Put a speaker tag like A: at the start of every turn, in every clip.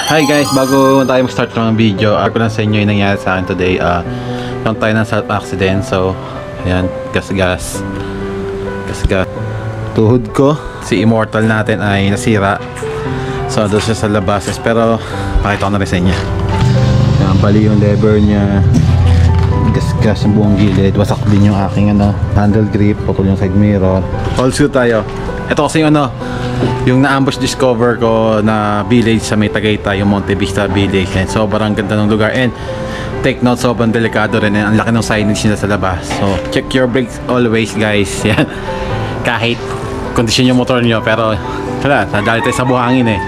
A: Hi guys, bago tayo mag-start ng video, ko lang sa inyo yung nangyari sa akin today. Nung tayo ng self-accident. So, ayan, gas-gas. Tuhod ko, si Immortal natin ay nasira. So, doon siya sa labas. Pero, pakita ko na rin sa inyo. Ayan, bali yung lever niya. Gas-gas yung buong gilid. Wasak din yung aking handle grip. Putol yung side mirror. All suit tayo. Ito kasi yung yung na-ambush discover ko na village sa may Tagaytay, yung Monte Vista Village. And sobrang ganda ng lugar. And take note, sobrang delikado rin. And ang laki ng signage nila sa labas. So, check your brakes always, guys. Yan. Kahit kondisyon yung motor nyo. Pero, wala, nadali tayo sa buhangin eh.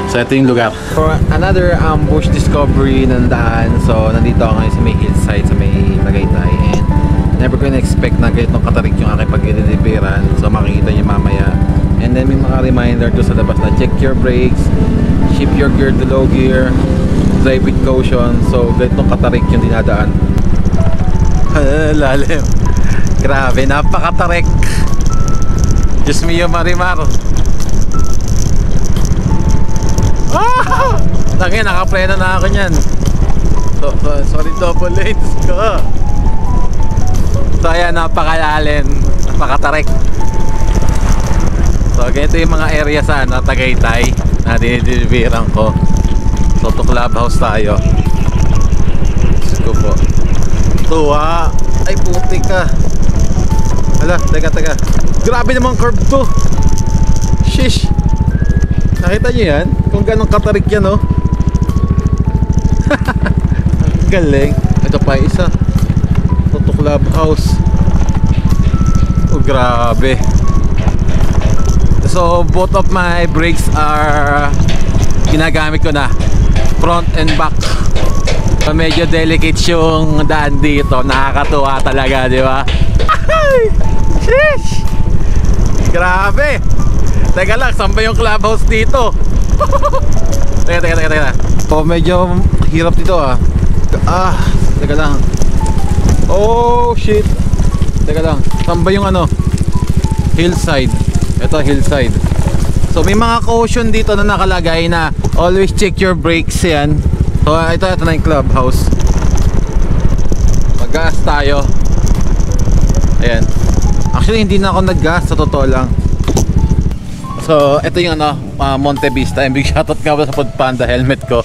A: So, ito yung lugar. For another ambush discovery ng daan. So, nandito ako ngayon sa may hillside, sa may Tagaytay. And never ko na-expect na ganitong katarik yung aking pag-deliveran. So, makikita nyo mamaya. And then may mga reminder to sa labas na check your brakes, shift your gear to low gear, drive with caution. So ganitong katarik yung dinadaan. Lalim. Grabe, napakatarik. Diyos mio Marimar. Tangin, nakapreno na ako nyan. Sorry, double lanes ko. So ayan, napakalalim, napakatarik. So ganito yung mga area sa Tagaytay na dinideliveran ko. So to Clubhouse tayo. Diyos ko po. Tuwa. Ay putik ka. Hala, teka. Grabe naman curve to. Shish. Nakita nyo yan? Kung ganong katarik yan, oh. Galing. Ito pa isa. To Clubhouse. Oh grabe. So both of my brakes are ginagamit ko na, front and back. So medyo delicate yung daan dito. Nakakatuwa talaga, di ba? Sheesh! Grabe! Teka lang, saan ba yung Clubhouse dito? Teka. So medyo hirap dito teka lang. Oh shit! Teka lang, saan ba yung hillside? Ito, hillside. So may mga caution dito na nakalagay na always check your brakes yan. So ito na yung Clubhouse. Mag-gas tayo. Ayan. Actually hindi na ako nag-gas, sa totoo lang. So ito yung Monte Vista. Big shoutout nga ba sa Foodpanda helmet ko.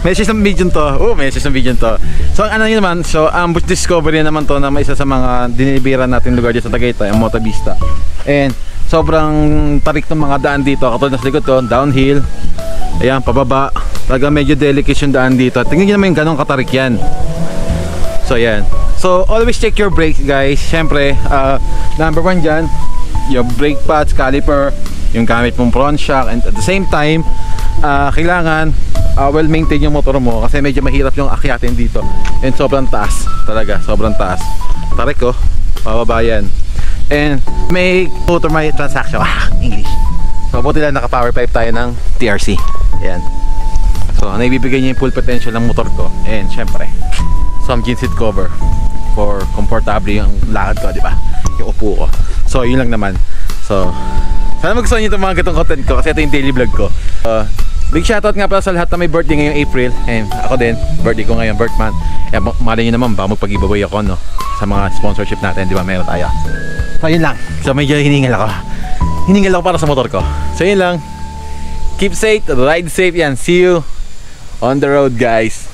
A: Message ng video to. So ano yun naman, so ambush discovery naman to na may isa sa mga dinibiran natin lugar dito sa Tagaytay, ang Monte Vista. And sobrang tarik ng mga daan dito. Katulad na sa likod ko, downhill. Ayan, pababa. Talaga medyo delicate yung daan dito. Tingnan nyo naman yung ganong katarik yan. So ayan. So always check your brakes, guys. Siyempre, number one dyan, yung brake pads, caliper, yung gamit mong front shock. And at the same time, kailangan well maintain yung motor mo kasi medyo mahirap yung akyatin dito. And sobrang taas. Talaga, sobrang taas. Tarik ko, pababa yan. And may motor may transaction. English. So buti lang naka power pipe tayo ng TRC. Ayan. So naibibigay niya yung full potential ng motor ko. And syempre, some jean seat cover for comfortable yung lakad ko, di ba? Yung upo ko. So yun lang naman. So sana magustuhan niyo itong mga gatong content ko kasi ito yung daily vlog ko. Big shoutout nga pala sa lahat na may birthday ngayong April. And ako din, birthday ko ngayon, birth month. Malay nyo naman, baka magpag-giveaway ako sa mga sponsorship natin, di ba? Meron tayo. So yun lang. So medyo hiningal ako para sa motor ko. So yun lang. Keep safe, ride safe yan. See you on the road, guys.